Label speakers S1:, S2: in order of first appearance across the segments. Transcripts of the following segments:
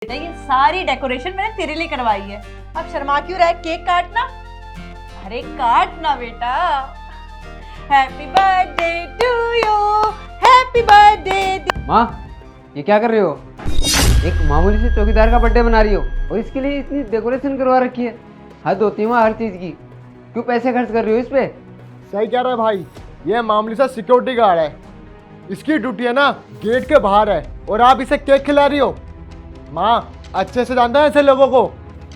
S1: बेटा ये सारी डेकोरेशन मैंने तेरे लिए करवाई है, अब शर्मा क्यों रहा है? केक काटना। अरे काट ना बेटा। Happy birthday to you, happy birthday.
S2: माँ ये क्या कर रही हो? एक मामूली से चौकीदार का बर्थडे बना रही हो और इसके लिए इतनी डेकोरेशन करवा रखी है। हद होती है माँ हर चीज़ की, क्यों पैसे खर्च कर रही हो इस पे?
S3: सही कह रहा है भाई, ये मामूली सा सिक्योरिटी गार्ड है, इसकी ड्यूटी है ना गेट के बाहर है और आप इसे केक खिला रही हो। माँ अच्छे से जानता है ऐसे लोगों को।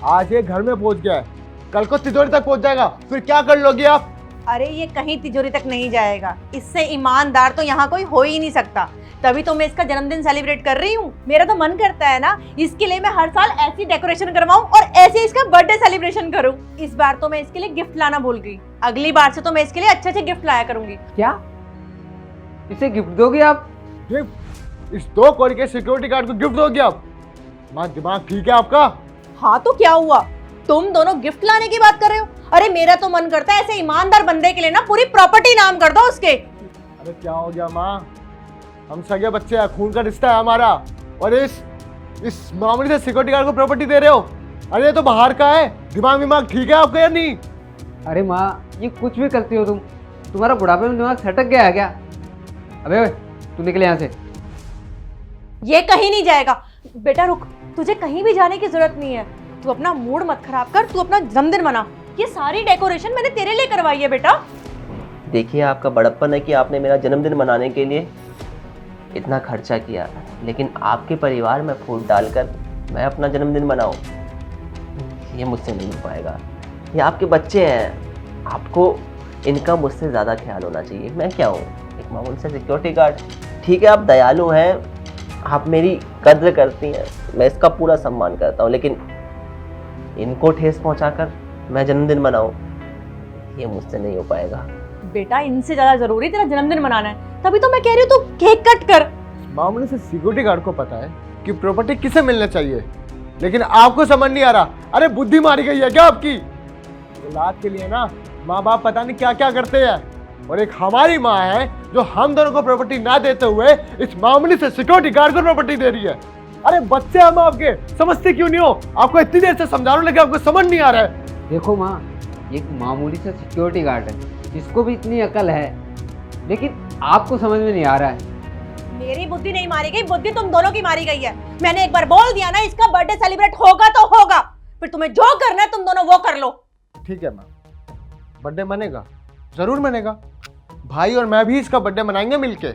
S3: आज ये घर में पहुंच गया है, कल को तिजोरी तक पहुंच जाएगा, फिर क्या कर लोगी आप?
S1: अरे ये कहीं तिजोरी तक नहीं जाएगा, इससे ईमानदार तो यहाँ कोई हो ही नहीं सकता। तभी तो मैं इसका जन्मदिन सेलिब्रेट कर रही हूँ। मेरा तो मन करता है ना इसके लिए मैं हर साल ऐसी डेकोरेशन करवाऊँ और ऐसे इसका बर्थडे सेलिब्रेशन करूँ। इस बार तो मैं इसके लिए गिफ्ट लाना भूल गई, अगली बार से तो मैं इसके लिए अच्छे अच्छे गिफ्ट लाया करूंगी।
S2: क्या इसे गिफ्ट दोगे आप?
S3: गिफ्ट? इस 2 करोड़ के सिक्योरिटी गार्ड को गिफ्ट दोगी आप? माँ दिमाग ठीक है आपका?
S1: हाँ तो क्या हुआ, तुम दोनों गिफ्ट लाने की बात कर रहे हो? अरे मेरा तो मन करता है ऐसे ईमानदार बंदे के लिए ना पूरी प्रॉपर्टी नाम कर दो उसके।
S3: अरे क्या हो गया माँ, हम सगे बच्चे हैं, खून का रिश्ता है हमारा, और इस मामूली से सिक्योरिटी गार्ड को प्रॉपर्टी दे रहे हो? अरे ये तो बाहर का है, दिमाग ठीक है आपका या नहीं?
S2: अरे माँ ये कुछ भी करती हो तुम, तुम्हारा बुढ़ापे में दिमाग सटक गया है क्या? अबे तू निकले यहाँ से।
S1: ये कहीं नहीं जाएगा। बेटा रुक, तुझे कहीं भी जाने की जरूरत नहीं है। तू अपना मूड मत खराब कर, तू अपना जन्मदिन मना। ये सारी डेकोरेशन मैंने तेरे लिए करवाई है बेटा।
S4: देखिए आपका बड़प्पन है कि आपने मेरा जन्मदिन मनाने के लिए इतना खर्चा किया, लेकिन आपके परिवार में फूट डालकर मैं अपना जन्मदिन मनाऊं, ये मुझसे नहीं हो पाएगा। ये आपके बच्चे हैं, आपको इनका मुझसे ज़्यादा ख्याल होना चाहिए। मैं क्या हूँ, एक मामूली से सिक्योरिटी गार्ड। ठीक है आप दयालु हैं, आप मेरी कद्र करती हैं, मैं इसका पूरा सम्मान करता हूँ, लेकिन इनको ठेस पहुँचाकर मैं जन्मदिन मनाऊं, ये मुझसे नहीं हो पाएगा।
S1: बेटा इनसे ज्यादा जरूरी तेरा जन्मदिन मनाना है, तभी तो मैं कह रही हूँ तू केक कट कर।
S3: मामूली से सिक्योरिटी गार्ड को पता है कि प्रॉपर्टी किसे मिलना चाहिए, लेकिन आपको समझ नहीं आ रहा। अरे बुद्धि मारी गई है क्या आपकी? औलाद के लिए ना माँ बाप पता नहीं क्या क्या करते हैं, और एक हमारी माँ है जो हम दोनों को प्रॉपर्टी ना देते हुए इस मामूली से सिक्योरिटी गार्ड को प्रॉपर्टी दे रही है। अरे बच्चे हम आपके, समझते क्यों नहीं हो? आपको इतनी देर से समझा रहा हूं लेकिन आपको समझ नहीं आ रहा है।
S2: देखो माँ एक मामूली सा सिक्योरिटी गार्ड है, जिसको भी इतनी अकल है, लेकिन आपको समझ में नहीं आ रहा है।
S1: मेरी बुद्धि नहीं मारी गई, बुद्धि तुम दोनों की मारी गई है। मैंने एक बार बोल दिया ना इसका बर्थडे सेलिब्रेट होगा तो होगा, फिर तुम्हें जो करना है तुम दोनों वो कर लो।
S3: ठीक है माँ, बर्थडे मनेगा, जरूर मनेगा। भाई और मैं भी इसका बर्थडे मनाएंगे मिलके।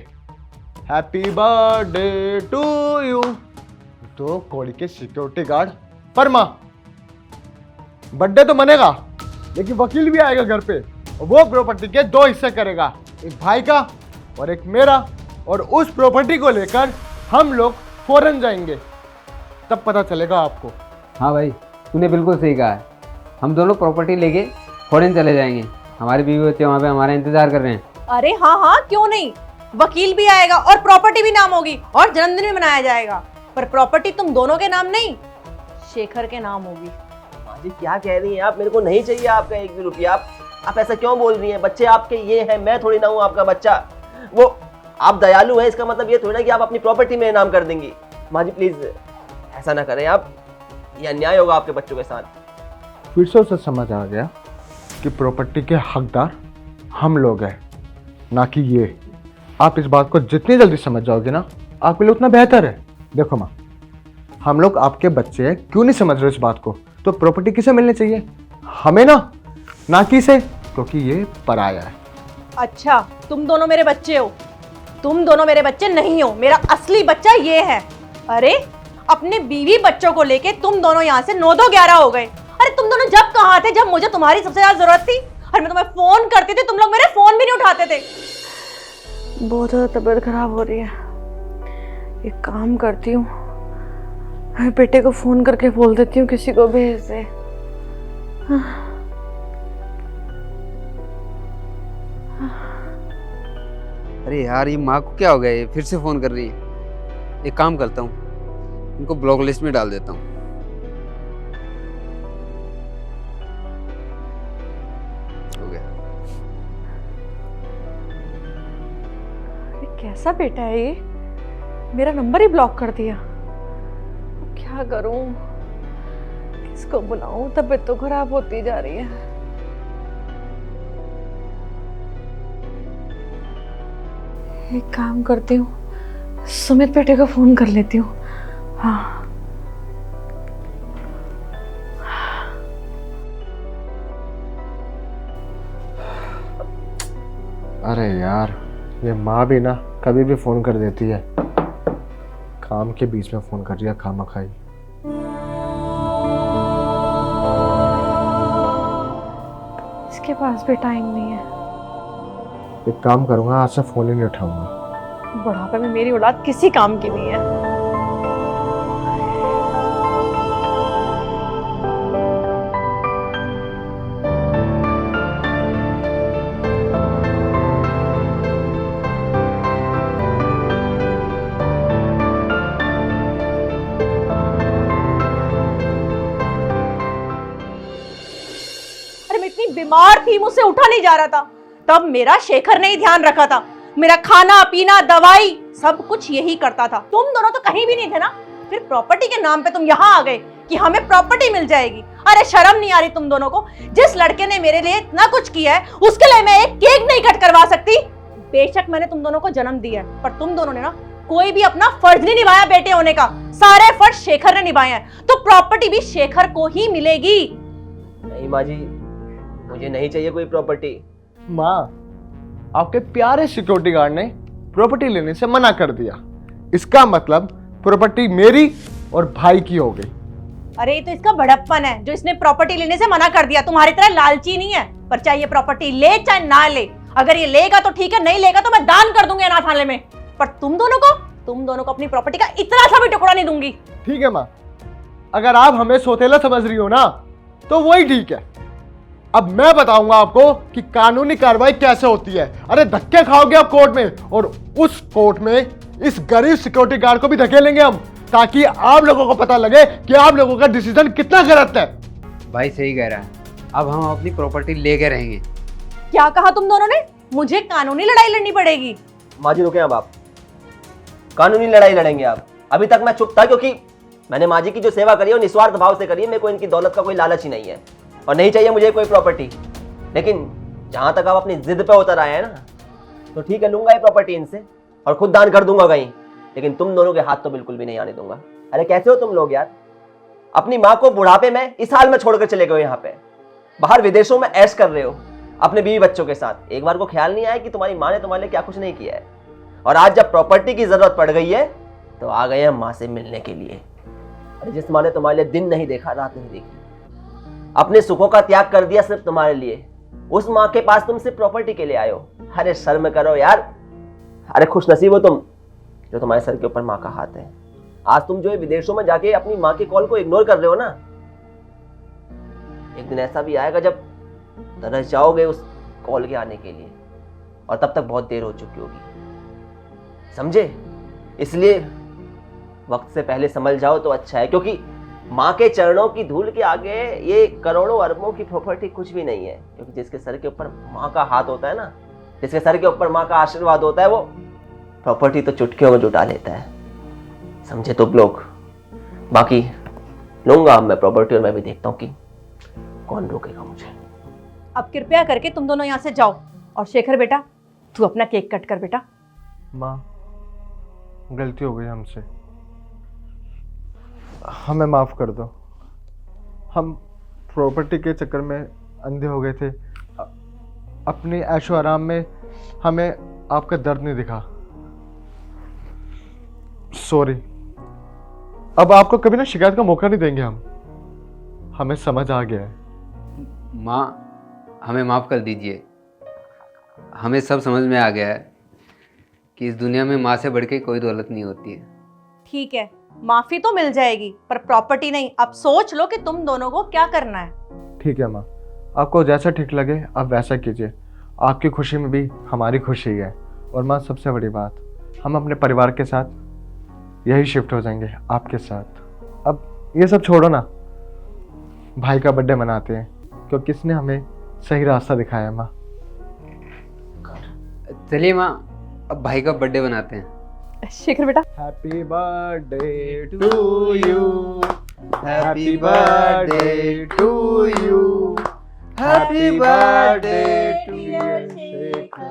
S3: Happy birthday to you. 2 crore के सिक्योरिटी गार्ड पर माँ बर्थडे तो मनेगा, लेकिन वकील भी आएगा घर पे और वो प्रॉपर्टी के 2 हिस्से करेगा, एक भाई का और एक मेरा, और उस प्रॉपर्टी को लेकर हम लोग फॉरेन जाएंगे, तब पता चलेगा आपको।
S2: हाँ भाई तूने बिल्कुल सही कहा है, हम दोनों प्रॉपर्टी लेके फॉरेन चले जाएंगे। हमारे बीवी बच्चे वहाँ पे हमारा इंतजार कर रहे हैं।
S1: अरे हाँ हाँ क्यों नहीं, वकील भी आएगा और प्रॉपर्टी भी नाम होगी और जन्मदिन भी मनाया जाएगा, पर प्रॉपर्टी तुम दोनों के नाम नहीं, शेखर के नाम होगी।
S4: माँ जी क्या कह रही हैं आप? मेरे को नहीं चाहिए आपका 1 भी रुपया। आप ऐसा क्यों बोल रही हैं? बच्चे आपके ये हैं, मैं थोड़ी ना हूँ आपका बच्चा। वो आप दयालु हैं, इसका मतलब ये थोड़ी ना कि आप अपनी प्रॉपर्टी में नाम कर देंगी। माँ जी प्लीज ऐसा ना करें आप, ये अन्याय होगा आपके बच्चों के साथ।
S3: फिर से उसे समझ आ गया कि प्रॉपर्टी के हकदार हम लोग हैं, ना कि ये। आप इस बात को जितनी जल्दी समझ जाओगे ना आपके लिए उतना बेहतर है। देखो माँ, हम लोग आपके बच्चे हैं, क्यों नहीं समझ रहे इस बात को? तो प्रॉपर्टी किसे मिलनी चाहिए? हमें ना कि इसे, क्योंकि ये पराया है।
S1: अच्छा तुम दोनों मेरे बच्चे हो? तुम दोनों मेरे बच्चे नहीं हो, मेरा असली बच्चा ये है। अरे अपने बीवी बच्चों को लेके तुम दोनों यहाँ से 9-2-11 हो गए। अरे तुम दोनों जब कहाँ थे जब मुझे तुम्हारी सबसे ज्यादा जरूरत थी? और मैं तुम्हें फोन करती थी, तुम लोग मेरे फोन भी नहीं उठाते थे। बहुत ज्यादा तबीयत खराब हो रही है, एक काम करती हूँ, मैं बेटे को फोन करके बोल देती हूँ किसी को भेज दे।
S2: अरे यार ये माँ को क्या हो गया, ये फिर से फ़ोन कर रही है। एक काम करता हूँ, इनको ब्लॉक लिस्ट में डाल देता हूँ। हो गया।
S1: कैसा बेटा है ये, मेरा नंबर ही ब्लॉक कर दिया। क्या क्या करूं, किसको बुलाऊं, तबीयत तो खराब होती जा रही है। एक काम करती हूँ, सुमित बेटे को फोन कर लेती हूँ। हाँ,
S3: अरे यार, ये माँ भी ना कभी भी फ़ोन कर देती है। काम के बीच में फ़ोन कर रही है खामखाई।
S1: इसके पास भी टाइम नहीं है।
S3: एक काम करूँगा, आज से फ़ोन ही नहीं उठाऊंगा।
S1: बुढ़ापे में मेरी औलाद किसी काम की नहीं है। अरे मैं इतनी बीमार थी, मुझसे उठा नहीं जा रहा था, तब मेरा शेखर ने ही ध्यान रखा था। मेरा खाना पीना दवाई सब कुछ यही करता था। तुम दोनों तो कहीं भी नहीं थे ना, फिर प्रॉपर्टी के नाम पे तुम यहाँ आ गए कि हमें प्रॉपर्टी मिल जाएगी। अरे शर्म नहीं आ रही तुम दोनों को? जिस लड़के ने मेरे लिए इतना कुछ किया है उसके लिए मैं एक केक नहीं कट करवा सकती? बेशक मैंने तुम दोनों को जन्म दिया है, पर तुम दोनों ने ना कोई भी अपना फर्ज नहीं निभाया बेटे होने का। सारे फर्ज शेखर ने निभाए हैं, तो प्रॉपर्टी भी शेखर को ही मिलेगी।
S4: नहीं माँ जी, मुझे नहीं चाहिए कोई प्रॉपर्टी।
S3: माँ, आपके प्यारे सिक्योरिटी गार्ड ने प्रॉपर्टी लेने से मना कर दिया। इसका मतलब प्रॉपर्टी मेरी और भाई की हो गई।
S1: अरे ये तो इसका बड़प्पन है जो इसने प्रॉपर्टी लेने से मना कर दिया। तुम्हारी तरह लालची नहीं है, पर चाहे ये प्रॉपर्टी ले चाहे ना ले। अगर ये लेगा तो ठीक है, नहीं लेगा तो मैं दान कर दूंगी अनाथालय में। पर तुम दोनों को अपनी प्रॉपर्टी का इतना सा भी टुकड़ा नहीं दूंगी।
S3: ठीक है माँ, अगर आप हमें सौतेला समझ रही हो ना, तो वही ठीक है। अब मैं बताऊंगा आपको कि कानूनी कार्रवाई कैसे होती है। अरे धक्के खाओगे आप कोर्ट में, और उस कोर्ट में इस गरीब सिक्योरिटी गार्ड को भी धकेलेंगे हम, ताकि आप लोगों को पता लगे कि आप लोगों का डिसीजन कितना गलत है।
S2: भाई सही कह रहा है, अब हम अपनी प्रॉपर्टी लेके रहेंगे।
S1: क्या कहा तुम दोनों ने? मुझे कानूनी लड़ाई लड़नी पड़ेगी।
S4: माँ जी रुके अब आप, कानूनी लड़ाई लड़ेंगे आप? अभी तक मैं चुप था क्योंकि मैंने माँ जी की जो सेवा करी है वो निस्वार्थ भाव से करी है। मेरे को इनकी दौलत का कोई लालच ही नहीं है और नहीं चाहिए मुझे कोई प्रॉपर्टी। लेकिन जहां तक आप अपनी जिद पे उतर आए हैं ना, तो ठीक है, लूंगा ये प्रॉपर्टी इनसे और खुद दान कर दूंगा कहीं, लेकिन तुम दोनों के हाथ तो बिल्कुल भी नहीं आने दूंगा। अरे कैसे हो तुम लोग यार? अपनी माँ को बुढ़ापे में इस हाल में छोड़कर चले गए, यहाँ पे बाहर विदेशों में ऐश कर रहे हो अपने बीवी बच्चों के साथ। एक बार को ख्याल नहीं आया कि तुम्हारी माँ ने तुम्हारे लिए क्या कुछ नहीं किया है? और आज जब प्रॉपर्टी की जरूरत पड़ गई है तो आ गए हैं माँ से मिलने के लिए। अरे जिस माँ ने तुम्हारे लिए दिन नहीं देखा, रात नहीं देखी, अपने सुखों का त्याग कर दिया सिर्फ तुम्हारे लिए, उस माँ के पास तुम सिर्फ प्रॉपर्टी के लिए आए हो। अरे शर्म करो यार। अरे खुश नसीब हो तुम जो तुम्हारे सर के ऊपर माँ का हाथ है। आज तुम जो है विदेशों में जाके अपनी माँ के कॉल को इग्नोर कर रहे हो ना, एक दिन ऐसा भी आएगा जब तरस जाओगे उस कॉल के आने के लिए, और तब तक बहुत देर हो चुकी होगी, समझे? इसलिए वक्त से पहले समझ जाओ तो अच्छा है, क्योंकि माँ के चरणों की धूल के आगे ये करोड़ों अरबों की प्रॉपर्टी कुछ भी नहीं है। क्योंकि जिसके सर के ऊपर माँ का हाथ होता है ना, जिसके सर के ऊपर माँ का आशीर्वाद होता है, वो प्रॉपर्टी तो चुटकियों में जुटा लेता है, समझे तुम लोग? बाकी लूंगा अब मैं प्रॉपर्टी, और मैं भी देखता हूँ कि कौन रोकेगा मुझे।
S1: अब कृपया करके तुम दोनों यहाँ से जाओ, और शेखर बेटा तू अपना केक कट कर बेटा।
S3: माँ, गलती हो गई हमसे, हमें माफ़ कर दो। हम प्रॉपर्टी के चक्कर में अंधे हो गए थे। अपनी ऐशो आराम में हमें आपका दर्द नहीं दिखा। सॉरी। अब आपको कभी ना शिकायत का मौका नहीं देंगे हम। हमें समझ आ गया है।
S2: माँ, हमें माफ़ कर दीजिए। हमें सब समझ में आ गया है कि इस दुनिया में माँ से बढ़ के कोई दौलत नहीं होती है।
S1: ठीक है, माफी तो मिल जाएगी, पर प्रॉपर्टी नहीं। अब सोच लो कि तुम दोनों को क्या करना है।
S3: ठीक है माँ, आपको जैसा ठीक लगे आप वैसा कीजिए। आपकी खुशी में भी हमारी खुशी है। और माँ, सबसे बड़ी बात, हम अपने परिवार के साथ यही शिफ्ट हो जाएंगे आपके साथ। अब ये सब छोड़ो ना, भाई का बर्थडे मनाते हैं, क्योंकि इसने हमें सही रास्ता दिखाया। माँ
S2: चलिए माँ, अब भाई का बर्थडे बनाते हैं।
S1: शेखर बेटा
S3: happy birthday to you, happy birthday to you, happy birthday to you.